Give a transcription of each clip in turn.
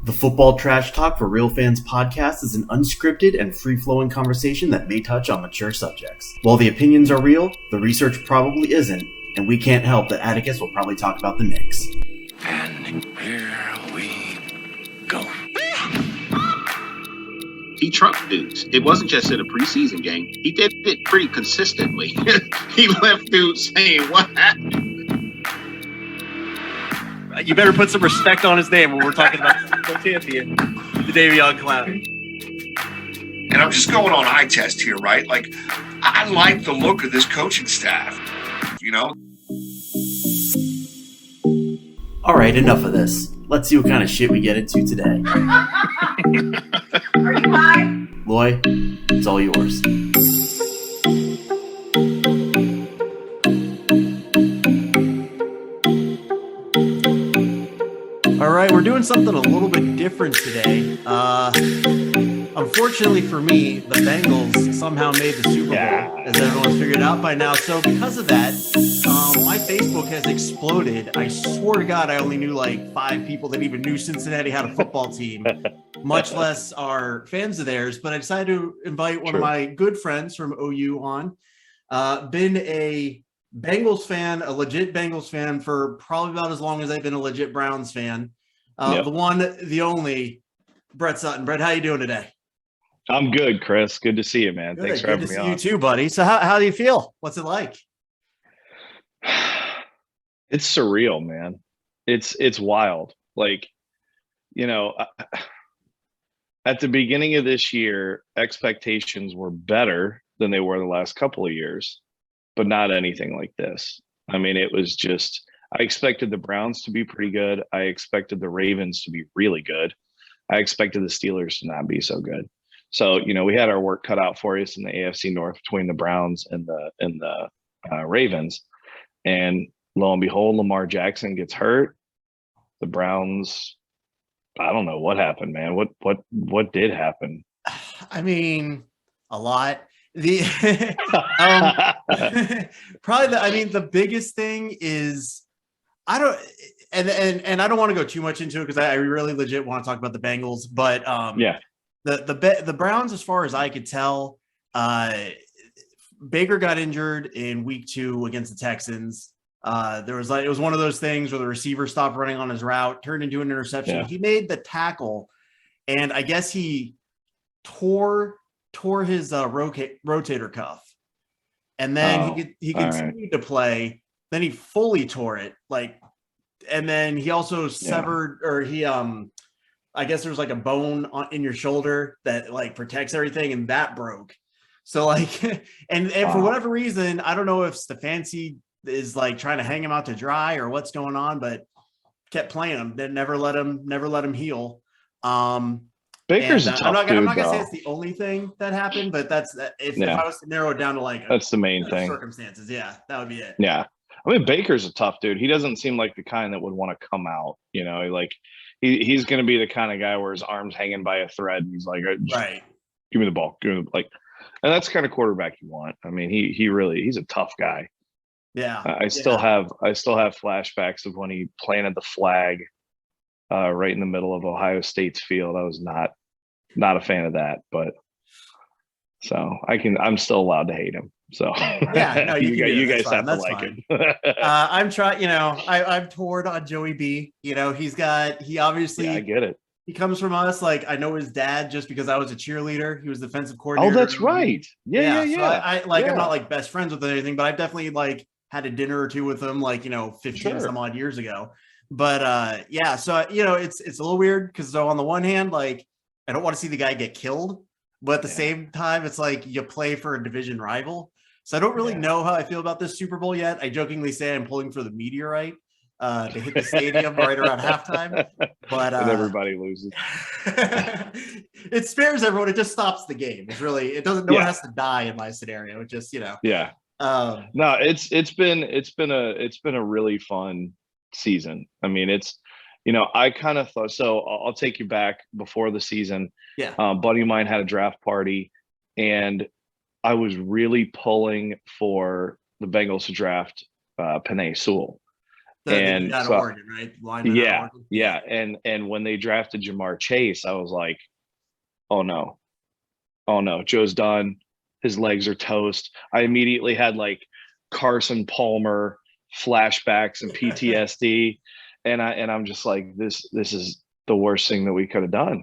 The Football Trash Talk for Real Fans podcast is an unscripted and free-flowing conversation that may touch on mature subjects. While the opinions are real, the research probably isn't, and we can't help that Atticus will probably talk about the Knicks. And here we go. He trucked dudes. It wasn't just in a preseason game. He did it pretty consistently. He left dudes saying, "What happened?" You better put some respect on his name when we're talking about the champion, the Davion Clowney. And I'm just going on eye test here, right? Like, I like the look of this coaching staff, you know? Alright, enough of this. Let's see what kind of shit we get into today. Are you live? Loy, it's all yours. Alright, we're doing something a little bit different today. Unfortunately for me, the Bengals somehow made the Super Bowl, as everyone's figured out by now. So because of that, my Facebook has exploded. I swear to God, I only knew like 5 people that even knew Cincinnati had a football team, much less are fans of theirs. But I decided to invite one of my good friends from OU on. Been a Bengals fan, a legit Bengals fan for probably about as long as I've been a legit Browns fan. The one, the only, Brett Sutton. Brett, how you doing today? I'm good, Chris. Good to see you, man. Good. Thanks for Good having to me see on. you too, buddy. So how do you feel? What's it like? It's surreal, man. It's wild. Like, you know, at the beginning of this year, expectations were better than they were the last couple of years, but not anything like this. I mean, it was just, I expected the Browns to be pretty good. I expected the Ravens to be really good. I expected the Steelers to not be so good. So, you know, we had our work cut out for us in the AFC North between the Browns and the Ravens. And lo and behold, Lamar Jackson gets hurt. The Browns, I don't know what happened, man. What did happen? I mean, a lot. The probably the biggest thing is I don't want to go too much into it because I really legit want to talk about the Bengals, but the Browns, as far as I could tell, Baker got injured in week 2 against the Texans. It was one of those things where the receiver stopped running on his route, turned into an interception. Yeah. He made the tackle, and I guess he tore his rotator cuff, and then he continued to play. Then he fully tore it, and then he also severed, or he I guess there's like a bone in your shoulder that like protects everything, and that broke. So like, and for whatever reason, I don't know if Stefanski is like trying to hang him out to dry or what's going on, but kept playing him. Then never let him heal. Baker's a tough I'm not gonna dude, say though. it's the only thing that happened, but if I was to narrow it down to like that's the main thing. Circumstances, yeah, that would be it. Yeah. I mean, Baker's a tough dude. He doesn't seem like the kind that would want to come out, you know, like he's going to be the kind of guy where his arm's hanging by a thread. And he's like, right, give me the ball. And that's the kind of quarterback you want. I mean, he's a tough guy. Yeah. I still have flashbacks of when he planted the flag right in the middle of Ohio State's field. I was not a fan of that, but so I'm still allowed to hate him. So yeah, no, you guys have to That's like fine. him. I'm trying, I've toured on Joey B. He obviously, I get it. He comes from us. Like, I know his dad just because I was a cheerleader. He was defensive coordinator. Oh, that's right. Yeah. So I'm not like best friends with him or anything, but I've definitely like had a dinner or two with him, 15 some odd years ago. But so it's a little weird because on the one hand, like, I don't want to see the guy get killed, but at the same time, it's like you play for a division rival. So I don't really know how I feel about this Super Bowl yet. I jokingly say I'm pulling for the meteorite to hit the stadium right around halftime, but and everybody loses. It spares everyone. It just stops the game. It doesn't. No one has to die in my scenario. It just Yeah. No, it's been a really fun season. I mean, I kind of thought, so I'll take you back before the season. Yeah. Buddy of mine had a draft party, and I was really pulling for the Bengals to draft Penei Sewell. And out of so, Oregon, right? Lineman out of Oregon. yeah. And when they drafted Jamar Chase, I was like, oh no, Joe's done. His legs are toast. I immediately had like Carson Palmer flashbacks and PTSD, and I'm just like, this is the worst thing that we could have done.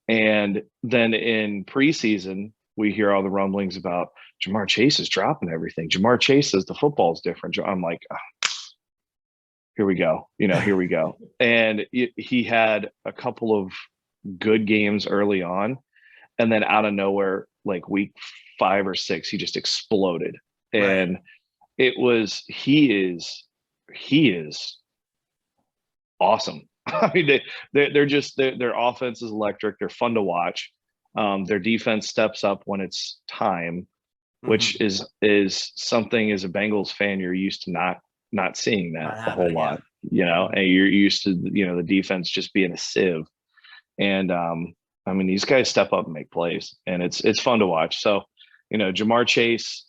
And then in preseason, we hear all the rumblings about Jamar Chase is dropping everything. Jamar Chase says the football's different. I'm like, oh, here we go. Here we go. And he had a couple of good games early on, and then out of nowhere, like week 5 or 6, he just exploded. And he is awesome. I mean, their offense is electric. They're fun to watch. Their defense steps up when it's time, which is something as a Bengals fan you're used to not seeing that a whole lot, and you're used to the defense just being a sieve. And I mean, these guys step up and make plays, and it's fun to watch. So, Jamar Chase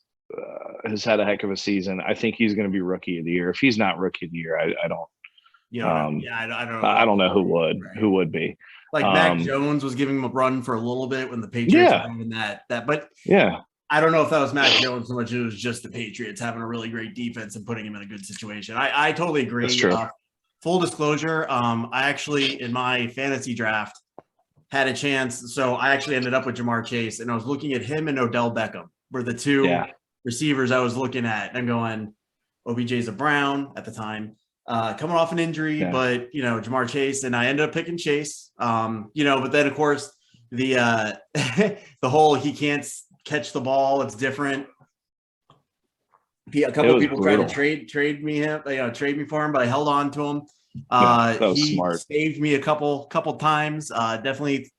has had a heck of a season. I think he's going to be rookie of the year. If he's not rookie of the year, I don't. I don't know who would. Right. Who would be? Like Mac Jones was giving him a run for a little bit when the Patriots were having that. But I don't know if that was Mac Jones so much. It was just the Patriots having a really great defense and putting him in a good situation. I totally agree. That's true. Full disclosure, I actually in my fantasy draft had a chance. So I actually ended up with Jamar Chase, and I was looking at him and Odell Beckham were the two receivers I was looking at. And I'm going, OBJ's a Brown at the time, coming off an injury, but Jamar Chase, and I ended up picking Chase. But then of course the the whole he can't catch the ball, it's different. A couple of people tried to trade me for him, but I held on to him. That was he smart. Saved me a couple times. Definitely,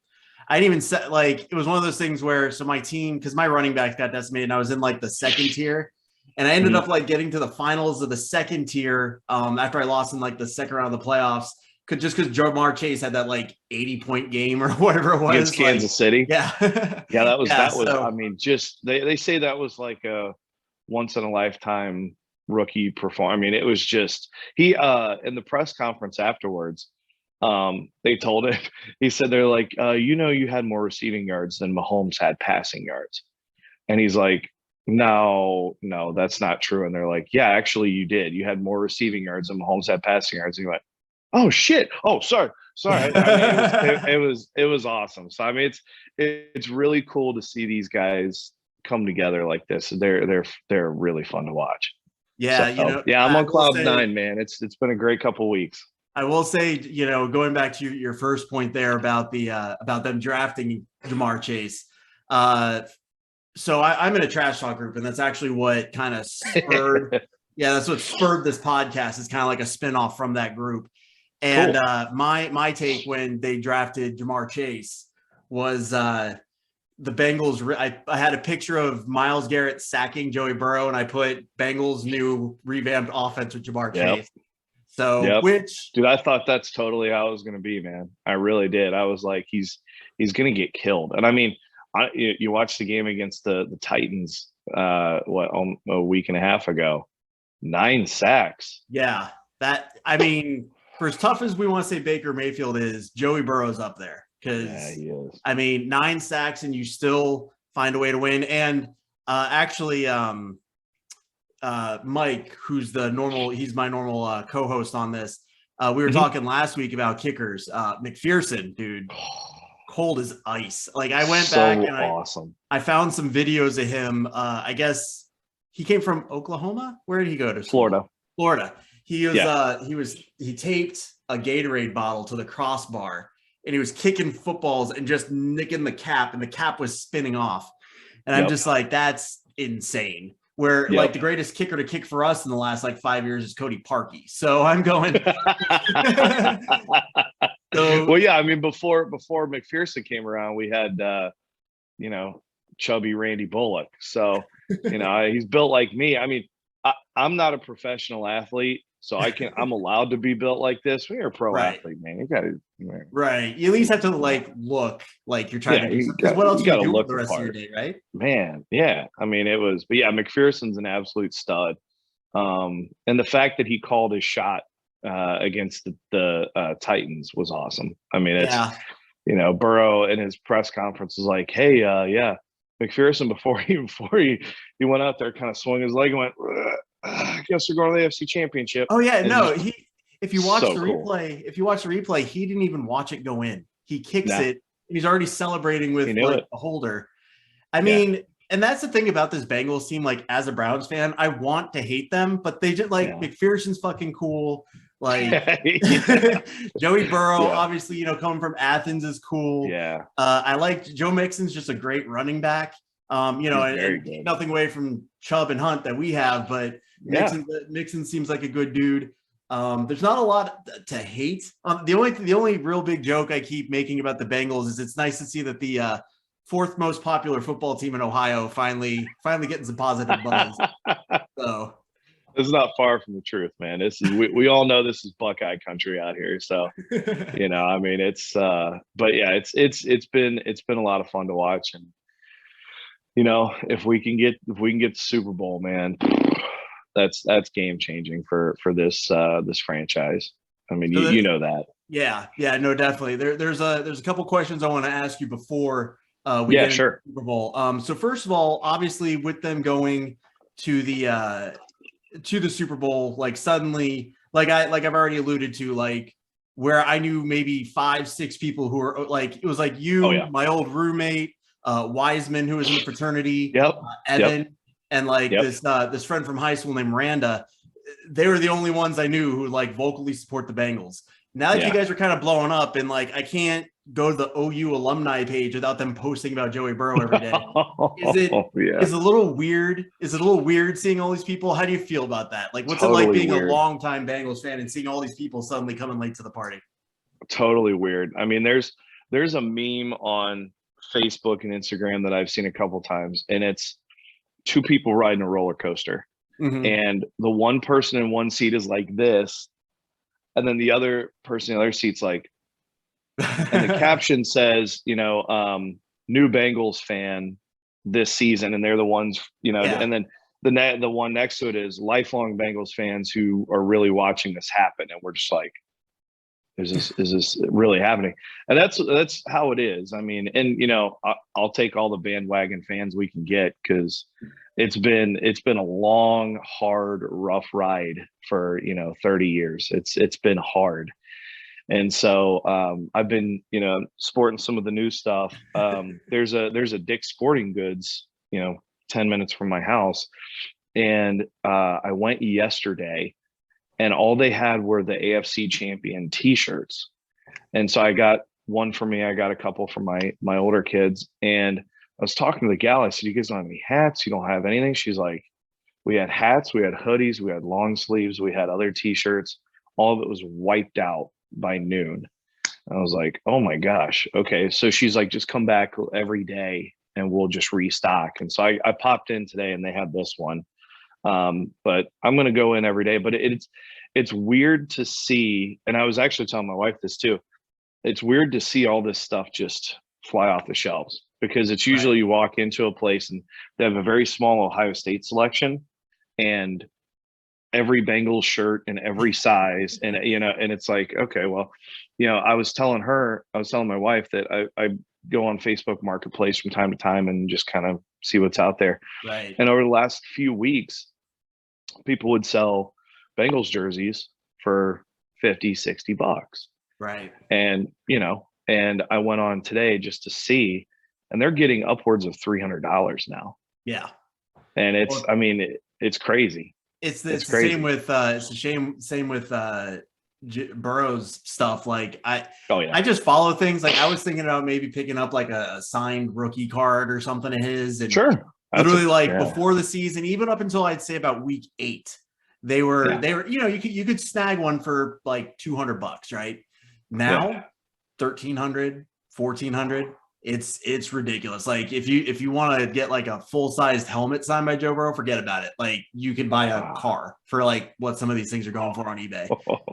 I didn't even set it was one of those things where my team, because my running backs got decimated, and I was in like the second tier, and I ended up like getting to the finals of the second tier after I lost in like the second round of the playoffs. Just because Jamar Chase had that like 80-point game or whatever it was against Kansas City. Yeah, that was. I mean, just they say that was like a once in a lifetime rookie perform. I mean, it was just he in the press conference afterwards, they told him, he said they're like, you had more receiving yards than Mahomes had passing yards. And he's like, no, that's not true. And they're like, yeah, actually you did. You had more receiving yards than Mahomes had passing yards. And he went, oh shit. Oh, sorry. I mean, it was awesome. So I mean, it's really cool to see these guys come together like this. They're really fun to watch. Yeah, so, I'm on cloud 9, man. It's been a great couple of weeks. I will say, going back to your first point there about about them drafting Jamar Chase. So I'm in a trash talk group, and that's actually what kind of spurred. That's what spurred this podcast. It's kind of like a spinoff from that group. And cool. My take when they drafted Jamar Chase was the Bengals. I had a picture of Myles Garrett sacking Joey Burrow, and I put Bengals' new revamped offense with Jamar Chase. So, dude, I thought that's totally how it was going to be, man. I really did. I was like, he's going to get killed. And I mean, you watched the game against the Titans, a week and a half ago, 9 sacks. Yeah, I mean, for as tough as we want to say Baker Mayfield is, Joey Burrow's up there. Because he is. I mean, 9 sacks and you still find a way to win. And actually, Mike, who's he's my normal co-host on this. We were talking last week about kickers. McPherson, dude, cold as ice. Like I went back and I found some videos of him. I guess he came from Oklahoma. Where did he go to? Florida. He taped a Gatorade bottle to the crossbar. And he was kicking footballs and just nicking the cap, and the cap was spinning off. And I'm just like, that's insane. Where like the greatest kicker to kick for us in the last like 5 years is Cody Parkey. So I'm going. Well, yeah, I mean, before McPherson came around, we had chubby Randy Bullock. So he's built like me. I mean, I'm not a professional athlete. So I'm allowed to be built like this. When you're a pro athlete, man, you got to. Right. You at least have to look like you're trying to do something. What else you got to look the rest of your day, right? Man, yeah. I mean, McPherson's an absolute stud. And the fact that he called his shot against the Titans was awesome. I mean, it's Yeah. Burrow in his press conference was like, "Hey, yeah, McPherson before he went out there, kind of swung his leg and went, I guess we're going to the AFC Championship." Oh yeah, And no, just if you watch so the cool. replay, he didn't even watch it go in. He kicks Nah. it, and he's already celebrating with He knew like it. a holder. I mean, and that's the thing about this Bengals team. Like, as a Browns fan, I want to hate them, but they just like McPherson's fucking cool. Like Joey Burrow, Yeah. obviously, coming from Athens is cool. Yeah. I like Joe Mixon's just a great running back. And nothing away from Chubb and Hunt that we have, but Mixon seems like a good dude. There's not a lot to hate. The only real big joke I keep making about the Bengals is it's nice to see that the fourth most popular football team in Ohio finally getting some positive buzz. So it's not far from the truth, man. This is we all know this is Buckeye country out here. So I mean, it's but yeah, it's been a lot of fun to watch. And if we can get the Super Bowl, man, that's game changing for this franchise. I mean, you know that. Yeah, no, definitely. There's a couple questions I want to ask you before we get into the Super Bowl. So first of all, obviously with them going to the Super Bowl, like suddenly, like I've already alluded to, like where I knew maybe 5-6 people who were like, it was like you, my old roommate, Wiseman, who was in the fraternity, Evan, and like this friend from high school named Miranda. They were the only ones I knew who like vocally support the Bengals. Now that you guys are kind of blowing up, and like I can't go to the OU alumni page without them posting about Joey Burrow every day. Is it a little weird? Is it a little weird seeing all these people? How do you feel about that? Like, what's it like being a longtime Bengals fan and seeing all these people suddenly coming late to the party? Totally weird. I mean, there's a meme on Facebook and Instagram that I've seen a couple times, and it's 2 people riding a roller coaster. Mm-hmm. And the one person in one seat is like this, and then the other person in the other seat's like, and the caption says, new Bengals fan this season, and they're the ones, and then the one next to it is lifelong Bengals fans who are really watching this happen, and we're just like, is this really happening? And that's how it is. I mean, and I'll take all the bandwagon fans we can get, because it's been a long, hard, rough ride for 30 years. It's been hard. And so I've been, sporting some of the new stuff. There's a Dick's Sporting Goods, 10 minutes from my house. And I went yesterday, and all they had were the AFC champion T-shirts. And so I got one for me. I got a couple for my older kids. And I was talking to the gal. I said, "You guys don't have any hats? You don't have anything?" She's like, "We had hats, we had hoodies, we had long sleeves, we had other T-shirts. All of it was wiped out by noon." I was like, "Oh my gosh." Okay. So she's like, "Just come back every day and we'll just restock." And so I popped in today, and they had this one. But I'm going to go in every day. But it's weird to see. And I was actually telling my wife this too. It's weird to see all this stuff just fly off the shelves, because it's usually you walk into a place and they have a very small Ohio State selection, and every Bengals shirt in every size. And, and it's like, okay, well, I was telling my wife that I go on Facebook Marketplace from time to time and just kind of see what's out there. Right. And over the last few weeks, people would sell Bengals jerseys for $50-$60. Right. And, and I went on today just to see, and they're getting upwards of $300 now. Yeah. And it's crazy. It's the same with same with Burrow's stuff. Like I just follow things. Like I was thinking about maybe picking up like a signed rookie card or something of his. And sure. Literally before the season, even up until I'd say about week 8, they were you could snag one for like $200, right? Now, $1,300, $1,400. It's ridiculous. Like if you want to get like a full-sized helmet signed by Joe Burrow, forget about it. Like you can buy a car for like what some of these things are going for on eBay.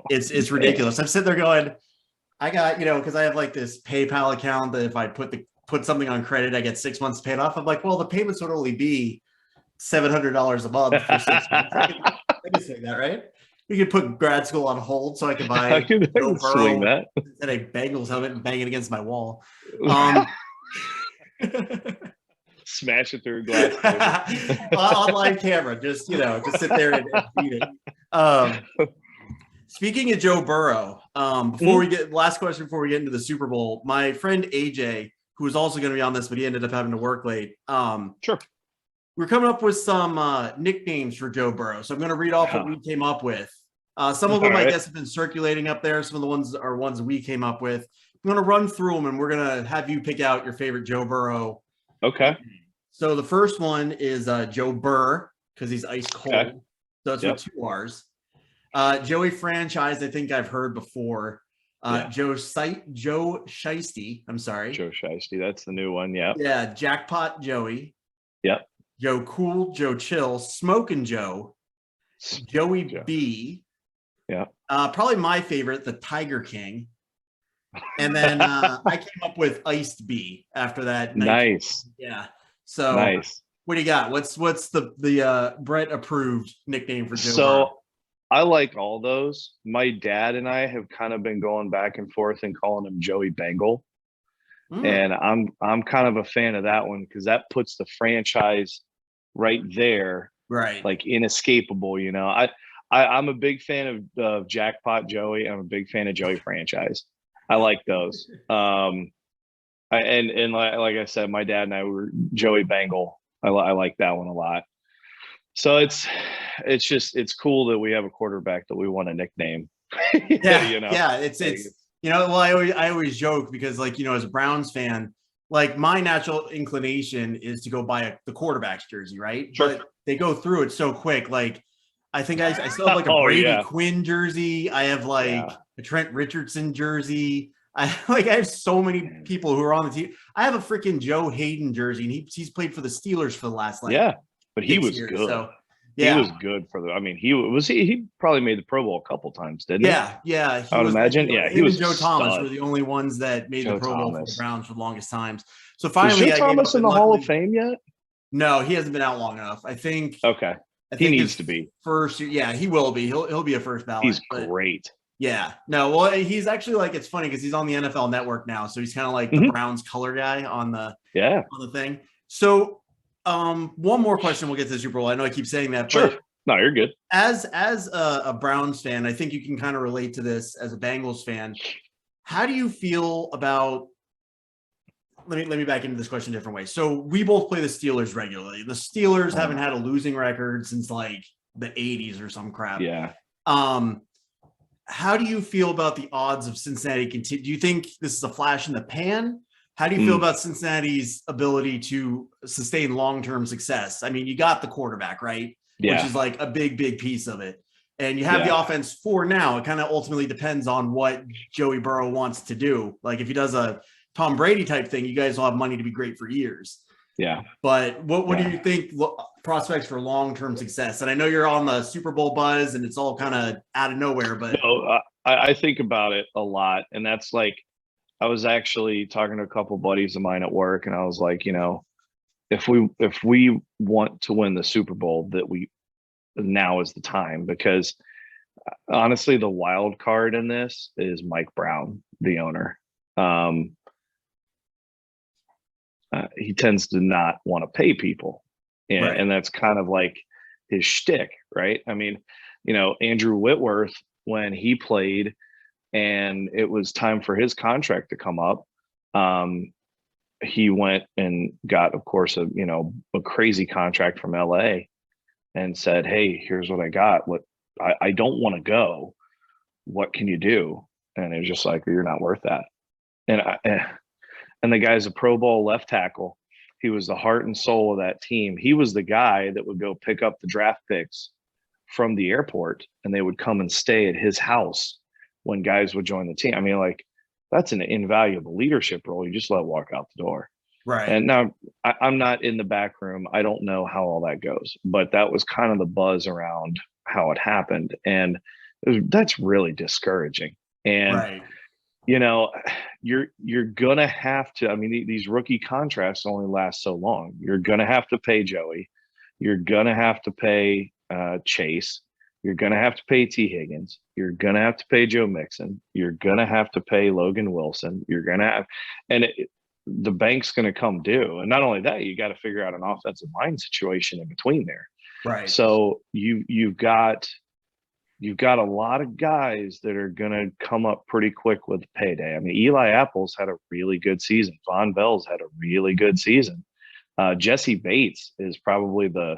It's ridiculous. I'm sitting there going, I got, because I have like this PayPal account that if I put something on credit, I get 6 months paid off. I'm like, well, the payments would only be $700 a month for 6 months. I can say that, right? we could put grad school on hold so I could I buy can Joe swing Burrow that. and a Bengals helmet and bang it against my wall. Smash it through a glass table. On live camera, just just sit there and beat it. Speaking of Joe Burrow, before we get last question before we get into the Super Bowl, my friend AJ, who was also going to be on this, but he ended up having to work late. Sure. We're coming up with some nicknames for Joe Burrow. So I'm going to read off what we came up with. Some of them, I guess, have been circulating up there. Some of the ones are ones we came up with. I'm going to run through them, and we're going to have you pick out your favorite Joe Burrow. Okay. So the first one is Joe Burr, because he's ice cold. Okay. So it's with 2 R's. Joey Franchise, I think I've heard before. Joe Shiesty. I'm sorry. Joe Shiesty. That's the new one. Yeah. Yeah. Jackpot Joey. Yep. Joe Cool, Joe Chill, Smokin' Joe, Joey B. Yeah. Probably my favorite, the Tiger King. And then I came up with Iced B after that. Nice. Yeah. So nice. What do you got? What's the Brett approved nickname for Joe? So I like all those. My dad and I have kind of been going back and forth and calling him Joey Bengal. And I'm kind of a fan of that one because that puts the franchise right there, right? Like inescapable. I'm a big fan of Jackpot Joey. I'm a big fan of Joey Franchise. I like those. And like I said, my dad and I were Joey Bengal. I like that one a lot. So it's cool that we have a quarterback that we want to nickname. Yeah, it's well, I always joke because as a Browns fan, my natural inclination is to go buy the quarterback's jersey, right? Sure. But they go through it so quick. I think I still have a Brady Quinn jersey. I have a Trent Richardson jersey. I have so many people who are on the team. I have a freaking Joe Hayden jersey, and he's played for the Steelers for the last but he was years, good. So, he was good for he probably made the Pro Bowl a couple times, didn't he? Yeah. I would imagine. He was Joe Thomas were the only ones that made the Pro Bowl for the Browns for the longest times. So Is finally, Joe Thomas in the Hall of Fame yet? No, he hasn't been out long enough. I think. Okay. He needs to be first. Yeah, he will be. He'll be a first ballot. He's great. Yeah. No, well, he's actually it's funny because he's on the NFL Network now, so he's kind of like the Browns color guy on the thing. So, one more question. We'll get to the Super Bowl. I know I keep saying that. Sure. But no, you're good. As a Browns fan, I think you can kind of relate to this as a Bengals fan. How do you feel about? Let me back into this question a different way. So we both play the Steelers regularly. The Steelers haven't had a losing record since the 80s or some crap. Yeah. How do you feel about the odds of Cincinnati continue? Do you think this is a flash in the pan? How do you feel about Cincinnati's ability to sustain long-term success? I mean, you got the quarterback, right? Yeah. Which is a big, big piece of it. And you have the offense for now. It kind of ultimately depends on what Joey Burrow wants to do. If he does a Tom Brady type thing, you guys will have money to be great for years. Yeah. But what do you think prospects for long-term success? And I know you're on the Super Bowl buzz and it's all kind of out of nowhere, but I think about it a lot. And that's I was actually talking to a couple buddies of mine at work, and I was like, if we want to win the Super Bowl, now is the time, because honestly, the wild card in this is Mike Brown, the owner. He tends to not want to pay people. And that's kind of his shtick, right? I mean, Andrew Whitworth, when he played and it was time for his contract to come up, he went and got, of course, a crazy contract from LA and said, "Hey, here's what I got. What I don't want to go. What can you do?" And it was just "You're not worth that." And the guy's a Pro Bowl left tackle. He was the heart and soul of that team. He was the guy that would go pick up the draft picks from the airport, and they would come and stay at his house when guys would join the team. I mean, that's an invaluable leadership role. You just let it walk out the door. Right. And now I'm not in the back room. I don't know how all that goes, but that was kind of the buzz around how it happened. And that's really discouraging. And, you're going to have to, I mean, these rookie contracts only last so long. You're going to have to pay Joey. You're going to have to pay Chase. You're going to have to pay T. Higgins. You're going to have to pay Joe Mixon. You're going to have to pay Logan Wilson. You're going to have, and the bank's going to come due. And not only that, you got to figure out an offensive line situation in between there. Right. So you've got a lot of guys that are going to come up pretty quick with payday. I mean, Eli Apples had a really good season. Von Bell's had a really good season. Jesse Bates is probably the,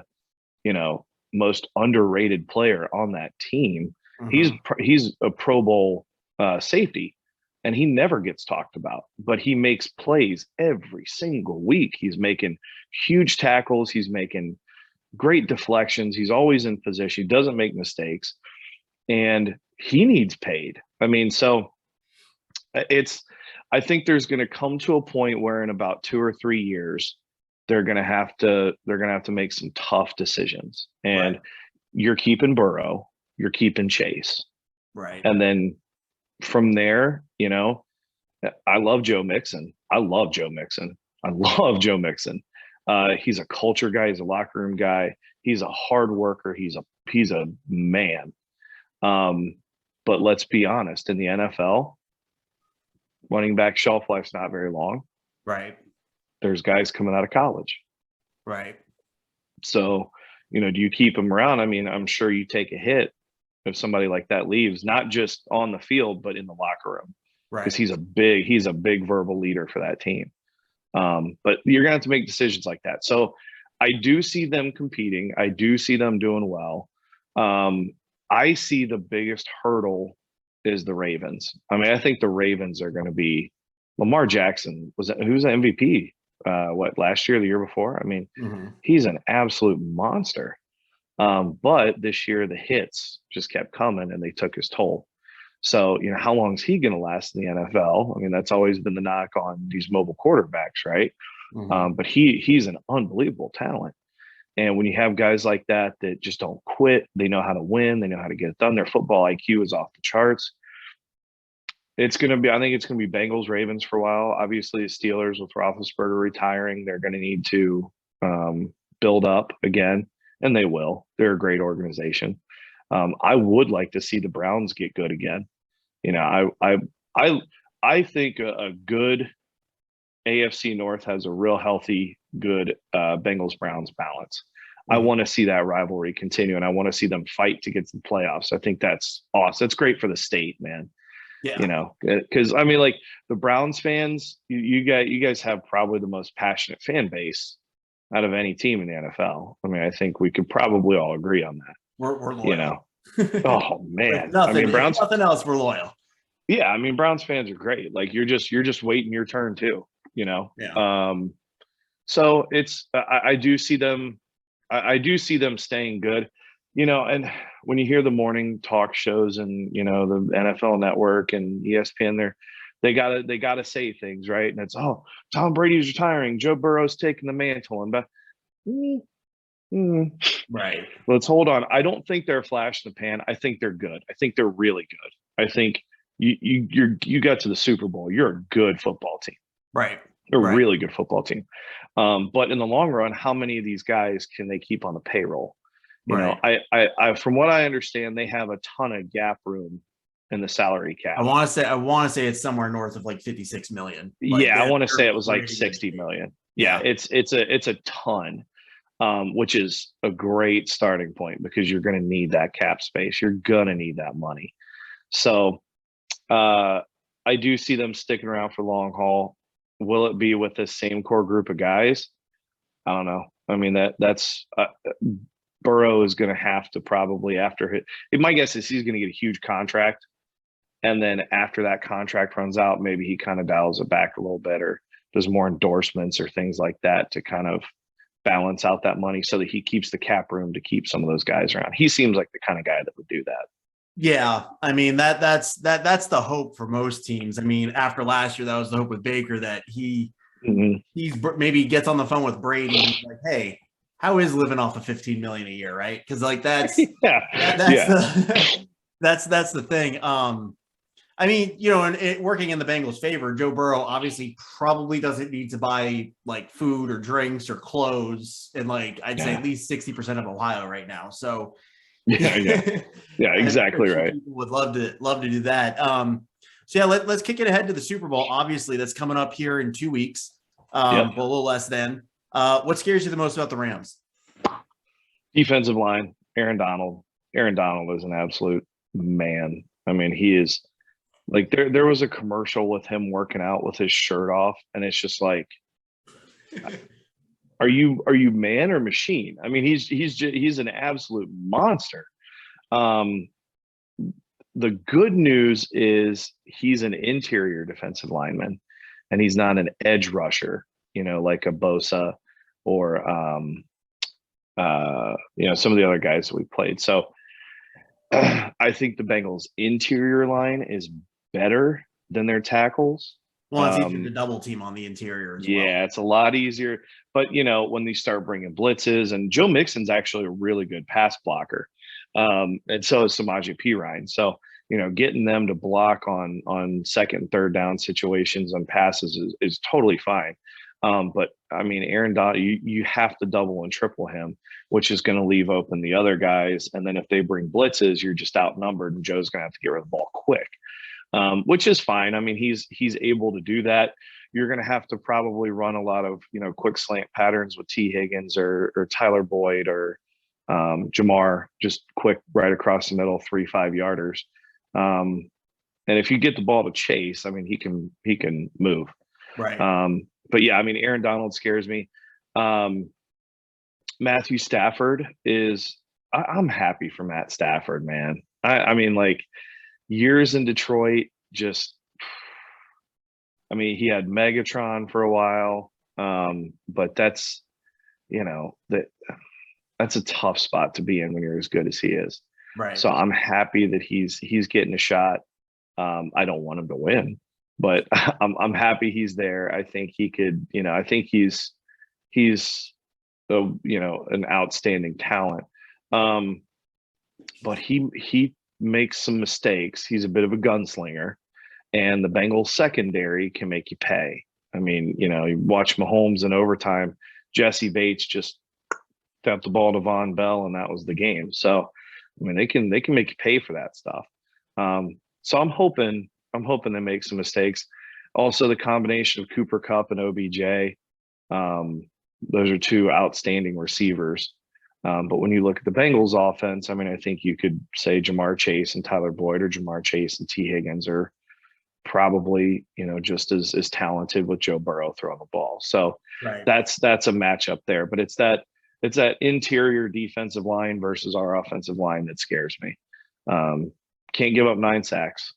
most underrated player on that team. He's a Pro Bowl safety, and he never gets talked about, but he makes plays every single week. He's making huge tackles. He's making great deflections. He's always in position. He doesn't make mistakes, and he needs paid. I mean, so I think there's going to come to a point where in about 2 or 3 years, they're going to have to make some tough decisions. And right. You're keeping Burrow, you're keeping Chase. Right. And then from there, I love Joe Mixon. He's a culture guy. He's a locker room guy. He's a hard worker. He's a man. But let's be honest, in the NFL, running back shelf life's not very long. Right. There's guys coming out of college. Right. So, do you keep them around? I mean, I'm sure you take a hit if somebody like that leaves, not just on the field, but in the locker room. Right. Because he's a big verbal leader for that team. But you're going to have to make decisions like that. So I do see them competing. I do see them doing well. I see the biggest hurdle is the Ravens. I mean, I think the Ravens are going to be Lamar Jackson. Who's the MVP? Last year, the year before? I mean, he's an absolute monster. But this year, the hits just kept coming and they took his toll. So, how long is he going to last in the NFL? I mean, that's always been the knock on these mobile quarterbacks, right? But he's an unbelievable talent. And when you have guys like that just don't quit, they know how to win, they know how to get it done. Their football IQ is off the charts. I think it's going to be Bengals, Ravens for a while. Obviously, the Steelers with Roethlisberger retiring, they're going to need to build up again, and they will. They're a great organization. I would like to see the Browns get good again. I think a good AFC North has a real healthy, good Bengals Browns balance. I want to see that rivalry continue, and I want to see them fight to get to the playoffs. I think that's awesome. That's great for the state, man. Yeah. Because I mean, like the Browns fans, you guys have probably the most passionate fan base out of any team in the NFL. I mean, I think we could probably all agree on that. We're loyal. Oh man, nothing else. We're loyal. Yeah, I mean, Browns fans are great. Like you're just waiting your turn too. Yeah. So it's I do see them. I do see them staying good. And when you hear the morning talk shows and the NFL Network and ESPN, they gotta say things, right? And it's Tom Brady's retiring, Joe Burrow's taking the mantle, and right. Let's hold on. I don't think they're a flash in the pan. I think they're good. I think they're really good. I think you got to the Super Bowl. You're a good football team. Right. They're a really good football team. But in the long run, how many of these guys can they keep on the payroll? I from what I understand, they have a ton of gap room in the salary cap. I want to say it's somewhere north of like 56 million. I want to say it was like 60 million. Yeah, it's a ton, which is a great starting point because you're going to need that cap space. You're going to need that money. So I do see them sticking around for long haul. Will it be with the same core group of guys? I don't know. I mean, that's Burrow is going to have to probably my guess is he's going to get a huge contract. And then after that contract runs out, maybe he kind of dials it back a little bit or does more endorsements or things like that to kind of balance out that money so that he keeps the cap room to keep some of those guys around. He seems like the kind of guy that would do that. Yeah. I mean, that's the hope for most teams. I mean, after last year, that was the hope with Baker that he's maybe gets on the phone with Brady and he's like, hey, how is living off of 15 million a year, right? Because like that's that's the thing. I mean, and working in the Bengals' favor, Joe Burrow obviously probably doesn't need to buy like food or drinks or clothes in I'd say at least 60% of Ohio right now. So Yeah, exactly right. People would love to do that. So yeah, let's kick it ahead to the Super Bowl. Obviously, that's coming up here in 2 weeks. Yep. But a little less than. What scares you the most about the Rams? Defensive line, Aaron Donald. Aaron Donald is an absolute man. I mean, he is like there was a commercial with him working out with his shirt off, and it's just like, are you man or machine? I mean, he's an absolute monster. The good news is he's an interior defensive lineman, and he's not an edge rusher, like a Bosa or some of the other guys that we played. So I think the Bengals interior line is better than their tackles. Well, it's easier to double team on the interior as well. Yeah, it's a lot easier. But, when they start bringing blitzes, and Joe Mixon's actually a really good pass blocker. And so is Samaje Perine. So, getting them to block on second and third down situations on passes is totally fine. But I mean, Aaron Donald, you have to double and triple him, which is going to leave open the other guys. And then if they bring blitzes, you're just outnumbered, and Joe's going to have to get rid of the ball quick, which is fine. I mean, he's able to do that. You're going to have to probably run a lot of quick slant patterns with T. Higgins or Tyler Boyd or Jamar, just quick right across the middle, 3-5 yarders. And if you get the ball to Chase, I mean, he can move. Right. But yeah, I mean, Aaron Donald scares me. Matthew Stafford I'm happy for Matt Stafford, man. I mean, like, years in Detroit, he had Megatron for a while. But that's a tough spot to be in when you're as good as he is. Right. So I'm happy that he's getting a shot. I don't want him to win, but I'm happy he's there. I think he could, I think he's an outstanding talent. But he makes some mistakes. He's a bit of a gunslinger, and the Bengals secondary can make you pay. I mean, you watch Mahomes in overtime, Jesse Bates just dumped the ball to Von Bell, and that was the game. So, I mean, they can make you pay for that stuff. So I'm hoping they make some mistakes. Also, the combination of Cooper Kupp and OBJ, those are two outstanding receivers. But when you look at the Bengals offense, I mean, I think you could say Jamar Chase and Tyler Boyd, or Jamar Chase and T. Higgins are probably, just as talented with Joe Burrow throwing the ball. So right. That's a matchup there. But it's that interior defensive line versus our offensive line that scares me. Can't give up 9 sacks.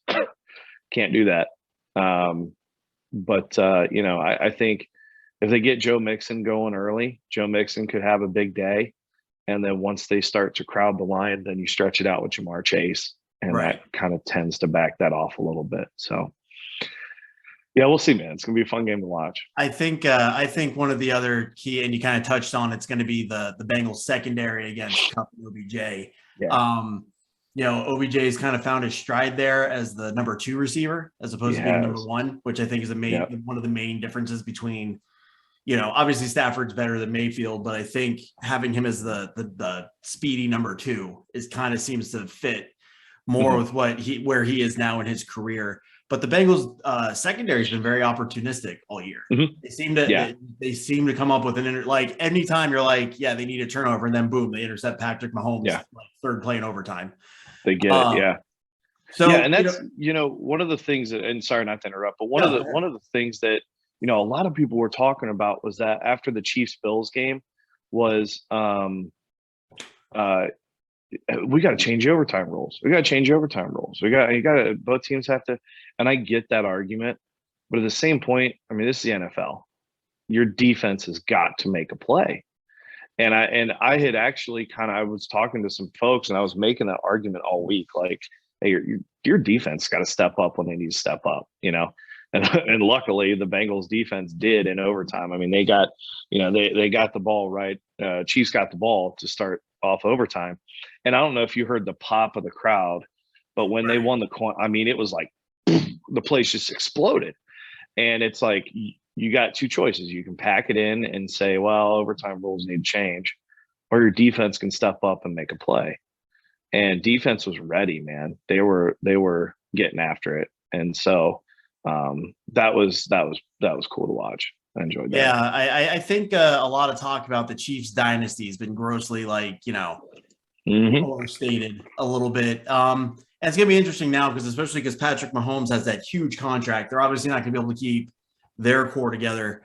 Can't do that. But I think if they get Joe Mixon going early, Joe Mixon could have a big day. And then once they start to crowd the line, then you stretch it out with Jamar Chase. And right. That kind of tends to back that off a little bit. So, yeah, we'll see, man. It's going to be a fun game to watch. I think one of the other key, and you kind of touched on, it's going to be the Bengals secondary against Kupp and OBJ. Yeah. OBJ's kind of found his stride there as the number 2 receiver, as opposed to being number 1, which I think is one of the main differences between, obviously Stafford's better than Mayfield, but I think having him as the speedy number 2 kind of seems to fit more with where he is now in his career. But the Bengals secondary has been very opportunistic all year. Mm-hmm. They seem to come up with like anytime you're like, yeah, they need a turnover, and then boom, they intercept Patrick Mahomes like third play in overtime. They get it, yeah. So and that's one of the things that, and sorry not to interrupt, but one of the things that a lot of people were talking about was that after the Chiefs Bills game was we got to change overtime rules. You got to, both teams have to, and I get that argument, but at the same point, I mean, this is the NFL. Your defense has got to make a play. And I had actually I was talking to some folks, and I was making that argument all week, like, hey, your defense got to step up when they need to step up, and luckily the Bengals defense did in overtime. I mean, they got, they got the ball right. Chiefs got the ball to start off overtime. And I don't know if you heard the pop of the crowd, but when they won the coin, I mean, it was like the place just exploded. And it's like, you got 2 choices. You can pack it in and say, well, overtime rules need to change, or your defense can step up and make a play. and defense was ready, man. They were getting after it. And so that was cool to watch. I enjoyed that. Yeah, I think a lot of talk about the Chiefs dynasty has been grossly overstated a little bit. And it's gonna be interesting now especially because Patrick Mahomes has that huge contract. They're obviously not gonna be able to keep their core together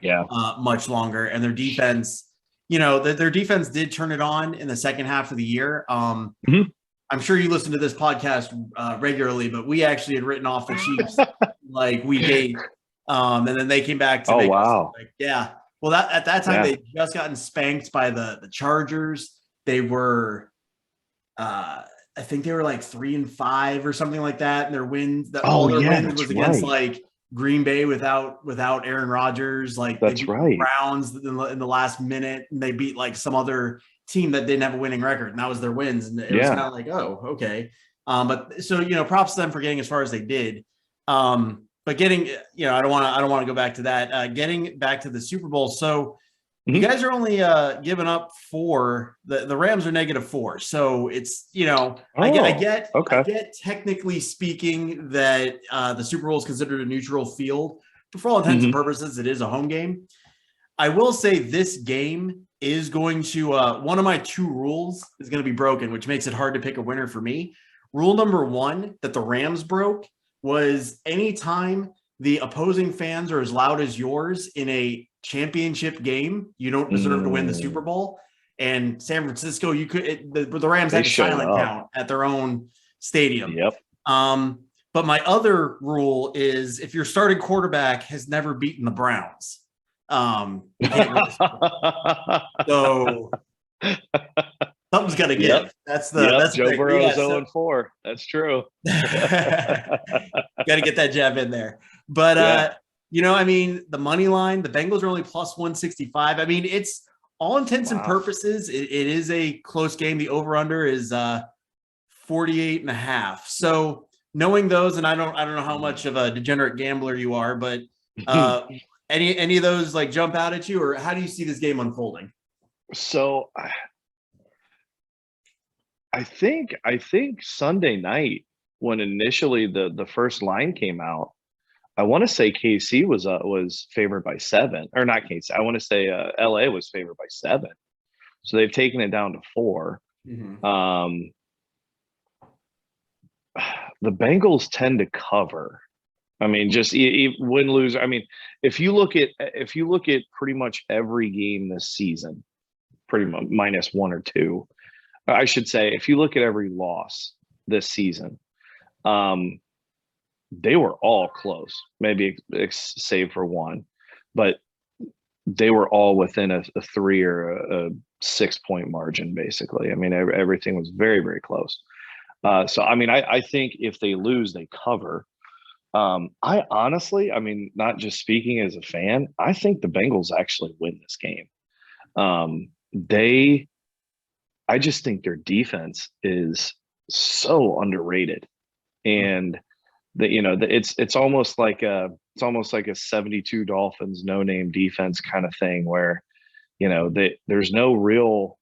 much longer, and their defense, their defense did turn it on in the second half of the year. I'm sure you listen to this podcast regularly, but we actually had written off the Chiefs like week 8. And then they came back to make wow. us well, that at that time they just gotten spanked by the Chargers. They were I think they were like 3-5 or something like that, and their wins all their wins was against like Green Bay without Aaron Rodgers. Like that's they beat the Browns in the last minute, and they beat like some other team that didn't have a winning record, and that was their wins. And it was kind of like, oh, okay. But so props to them for getting as far as they did. But getting, I don't want to go back to that. Getting back to the Super Bowl. So you guys are only giving up 4. The Rams are -4. So it's, I get technically speaking that the Super Bowl is considered a neutral field, but for all intents and purposes, it is a home game. I will say this game is going to one of my 2 rules is going to be broken, which makes it hard to pick a winner for me. Rule number 1 that the Rams broke was anytime the opposing fans are as loud as yours in a championship game, you don't deserve to win the Super Bowl. And San Francisco, the Rams had a silent count at their own stadium. Yep. But my other rule is if your starting quarterback has never beaten the Browns, you can't win the so something's got to give. Yep. That's Joe Burrow's 0-4. That's true. Got to get that jab in there. But the money line, the Bengals are only +165. I mean, it's all intents and purposes. It is a close game. The over/under is 48.5. So knowing those, and I don't know how much of a degenerate gambler you are, but any of those like jump out at you, or how do you see this game unfolding? So I think Sunday night when initially the first line came out, I want to say KC was favored by 7, or not KC. I want to say LA was favored by 7. So they've taken it down to 4. The Bengals tend to cover. I mean, just win, lose. I mean, if you look at pretty much every game this season, pretty much -1 or 2. I should say, if you look at every loss this season, they were all close, maybe save for 1, but they were all within a 3 or a 6-point margin, basically. I mean, everything was very, very close. So, I mean, I think if they lose, they cover. I honestly, I mean, not just speaking as a fan, I think the Bengals actually win this game. I just think their defense is so underrated, and it's almost like a 72 Dolphins no-name defense kind of thing where, there's no real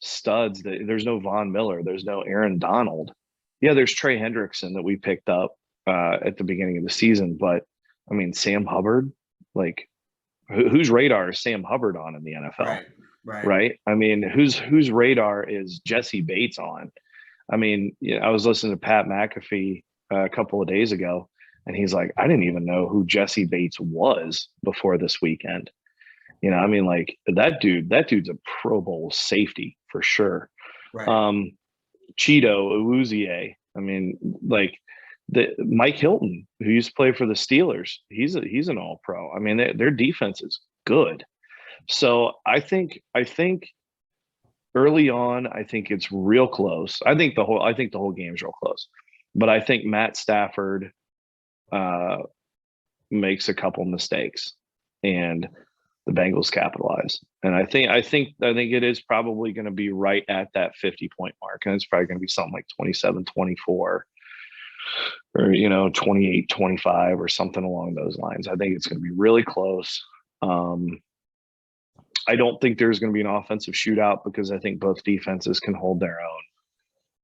studs. There's no Von Miller. There's no Aaron Donald. Yeah, there's Trey Hendrickson that we picked up at the beginning of the season, but I mean, Sam Hubbard, like whose radar is Sam Hubbard on in the NFL? Right. I mean, whose radar is Jesse Bates on? I mean, I was listening to Pat McAfee a couple of days ago, and he's like, I didn't even know who Jesse Bates was before this weekend. I mean, like that dude's a Pro Bowl safety for sure. Right. Cheeto Awuzie. I mean, like Mike Hilton, who used to play for the Steelers, he's an All-Pro. I mean, their defense is good. So I think early on, I think it's real close. I think the whole game's real close, but I think Matt Stafford makes a couple mistakes, and the Bengals capitalize. And I think it is probably going to be right at that 50-point mark, and it's probably going to be something like 27-24, or 28-25, or something along those lines. I think it's going to be really close. I don't think there's going to be an offensive shootout because I think both defenses can hold their own.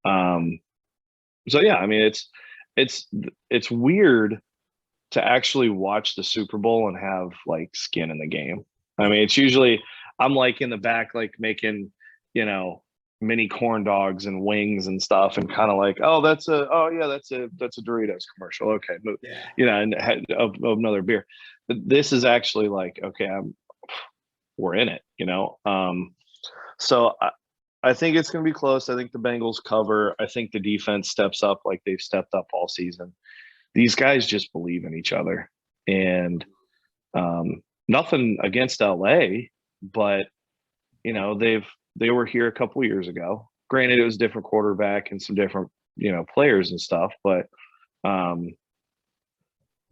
So yeah, I mean, it's weird to actually watch the Super Bowl and have like skin in the game. I mean, it's usually I'm like in the back, like making, mini corn dogs and wings and stuff, and kind of like, that's a Doritos commercial. Okay, Yeah. and of another beer. But this is actually like, okay, we're in it, So I think it's going to be close. I think the Bengals cover. I think the defense steps up like they've stepped up all season. These guys just believe in each other, and nothing against LA, but they were here a couple years ago. Granted, it was a different quarterback and some different players and stuff, but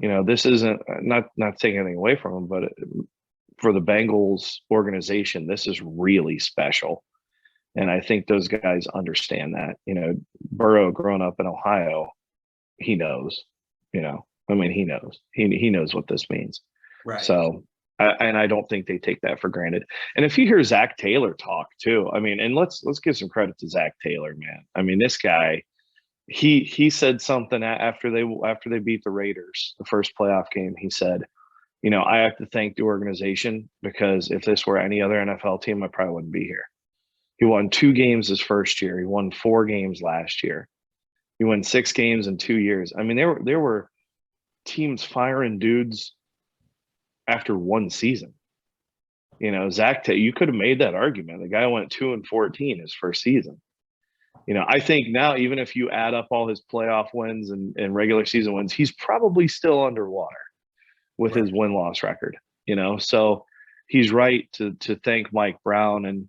this isn't not taking anything away from them, but for the Bengals organization, this is really special. And I think those guys understand that. Burrow growing up in Ohio, he knows, he knows. He knows what this means. Right. So, and I don't think they take that for granted. And if you hear Zach Taylor talk too, I mean, and let's give some credit to Zach Taylor, man. I mean, this guy, he said something after they beat the Raiders, the first playoff game. He said, I have to thank the organization, because if this were any other NFL team, I probably wouldn't be here. He won 2 games his first year. He won 4 games last year. He won 6 games in 2 years. I mean, there were teams firing dudes after 1 season. Zach, you could have made that argument. The guy went 2-14 his first season. I think now, even if you add up all his playoff wins and regular season wins, he's probably still underwater with his win-loss record. So he's right to thank Mike Brown. And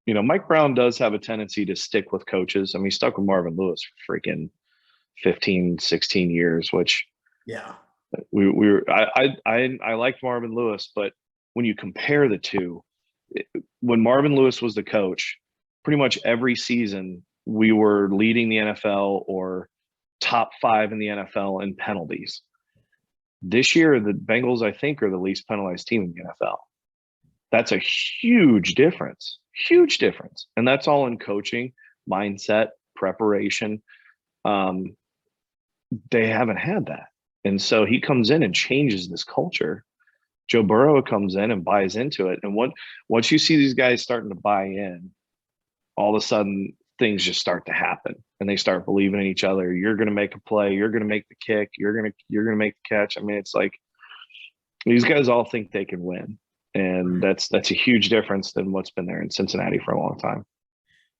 Mike Brown does have a tendency to stick with coaches. I mean, he stuck with Marvin Lewis for freaking 15, 16 years, which I liked Marvin Lewis, but when you compare the two, when Marvin Lewis was the coach, pretty much every season we were leading the NFL or top 5 in the NFL in penalties. This year, the Bengals, I think, are the least penalized team in the NFL. That's a huge difference. And that's all in coaching, mindset, preparation. They haven't had that. And so he comes in and changes this culture. Joe Burrow comes in and buys into it. And once you see these guys starting to buy in, all of a sudden things just start to happen, and they start believing in each other. You're going to make a play. You're going to make the kick. You're going to make the catch. I mean, it's like these guys all think they can win. And that's a huge difference than what's been there in Cincinnati for a long time.